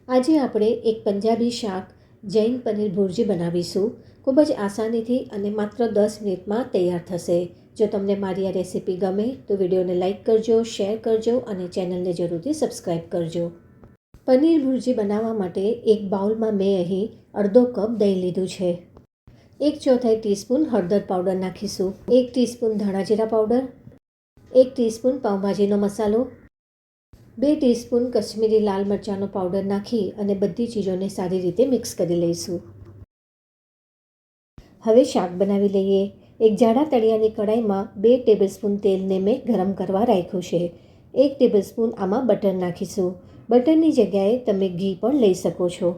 આજે આપણે એક પંજાબી શાક જૈન પનીર ભુરજી બનાવીશું। ખૂબ જ આસાનીથી અને માત્ર 10 મિનિટમાં તૈયાર થશે। જો તમને મારી આ રેસીપી ગમે તો વિડીયોને લાઇક કરજો, શેર કરજો અને ચેનલને જરૂરથી સબસ્ક્રાઈબ કરજો। પનીર ભુરજી બનાવવા માટે એક બાઉલમાં મેં અહીં અડધો કપ દહીં લીધું છે। 1/4 ટીસ્પૂન હળદર પાવડર નાખીશું, 1 ટીસ્પૂન ધાણા જીરા પાવડર, 1 ટીસ્પૂન પાઉંભાજીનો મસાલો, 2 ટીસ્પૂન કશ્મીરી લાલ મરચાંનો પાવડર નાખી અને બધી ચીજોને સારી રીતે મિક્સ કરી લઈશું। હવે શાક બનાવી લઈએ। એક જાડા તળિયાની કડાઈમાં 2 ટેબલસ્પૂન તેલને મેં ગરમ કરવા રાખ્યું છે। 1 ટેબલસ્પૂન આમાં બટર નાખીશું। બટરની જગ્યાએ તમે ઘી પણ લઈ શકો છો।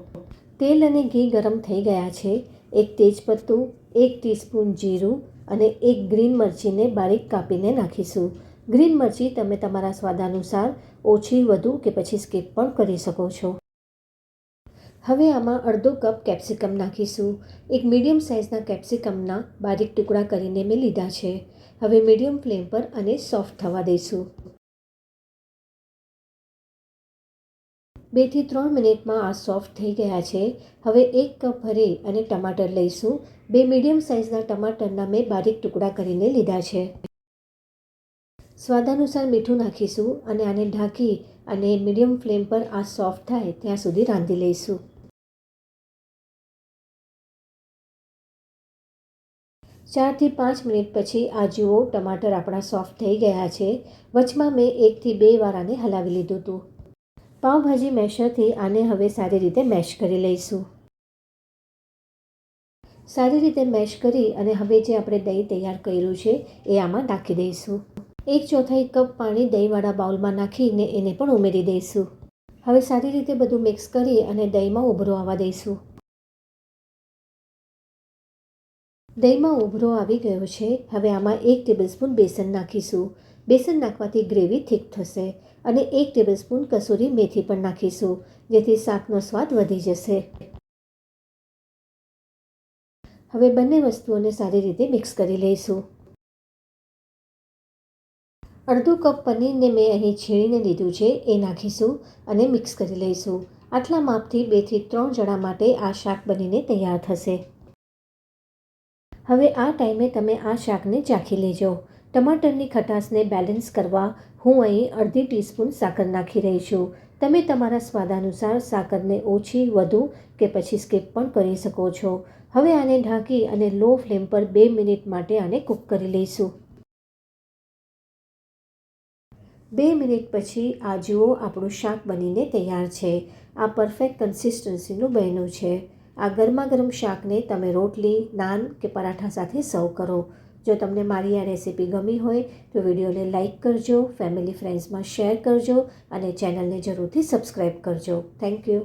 તેલ અને ઘી ગરમ થઈ ગયા છે। 1 તેજપત્તું, 1 ટીસ્પૂન જીરું અને 1 ગ્રીન મરચીને બારીક કાપીને નાખીશું। ગ્રીન મરચી તમે તમારા સ્વાદ અનુસાર ઓછી, વધુ કે પછી સ્કીપ પણ કરી શકો છો। હવે આમાં અડધો કપ કેપ્સિકમ નાખીશું। એક મીડિયમ સાઇઝના કેપ્સિકમના બારીક ટુકડા કરીને મેં લીધા છે। હવે મીડિયમ ફ્લેમ પર આને સોફ્ટ થવા દઈશું। 2 થી 3 મિનિટમાં આ સોફ્ટ થઈ ગયા છે। હવે 1 કપ ભરી અને ટમાટર લઈશું। 2 મીડિયમ સાઇઝના ટમાટરના મેં બારીક ટુકડા કરીને લીધા છે। સ્વાદ અનુસાર મીઠું નાખીશું અને આને ઢાંકી અને મીડિયમ ફ્લેમ પર આ સોફ્ટ થાય ત્યાં સુધી રાંધી લઈશું। 4 થી 5 મિનિટ પછી આ જુઓ, ટમાટર આપણા સોફ્ટ થઈ ગયા છે। વચમાં મેં 1 થી 2 વાર આને હલાવી લીધું હતું। પાઉંભાજી મેશરથી આને હવે સારી રીતે મેશ કરી લઈશું। સારી રીતે મેશ કરી અને હવે જે આપણે દહીં તૈયાર કર્યું છે એ આમાં નાખી દઈશું। 1/4 કપ પાણી દહીંવાળા બાઉલમાં નાખીને એને પણ ઉમેરી દઈશું। હવે સારી રીતે બધું મિક્સ કરી અને દહીંમાં ઉભરો આવવા દઈશું। દહીંમાં ઉભરો આવી ગયો છે। હવે આમાં 1 ટેબલસ્પૂન બેસન નાખીશું। બેસન નાખવાથી ગ્રેવી થીક થશે અને 1 ટેબલસ્પૂન કસૂરી મેથી પણ નાખીશું, જેથી શાકનો સ્વાદ વધી જશે। હવે બંને વસ્તુઓને સારી રીતે મિક્સ કરી લઈશું। અડધો કપ પનીરને મેં અહીં છીણીને લીધું છે એ નાખીશું અને મિક્સ કરી લઈશું। આટલા માપથી 2 થી 3 જણા માટે આ શાક બનીને તૈયાર થશે। હવે આ ટાઈમે તમે આ શાકને ચાખી લેજો। ટમાટરની ખટાશને બેલેન્સ કરવા હું અહીં અડધી ટીસ્પૂન સાકર નાખી રહી છું। તમે તમારા સ્વાદ અનુસાર સાકરને ઓછી, વધુ કે પછી સ્કીપ પણ કરી શકો છો। હવે આને ઢાંકી અને લો ફ્લેમ પર 2 મિનિટ માટે આને કૂક કરી લઈશું। 2 મિનિટ પછી આ જુઓ, આપણું શાક બનીને તૈયાર છે। આ પરફેક્ટ કન્સિસ્ટન્સીનું બન્યું છે। આ ગરમા ગરમ શાકને તમે રોટલી, નાન કે પરાઠા સાથે સર્વ કરો। જો તમને મારી આ રેસીપી ગમી હોય તો વિડીયોને લાઇક કરજો, ફેમિલી ફ્રેન્ડ્સમાં શેર કરજો અને ચેનલને જરૂરથી સબસ્ક્રાઈબ કરજો। Thank you.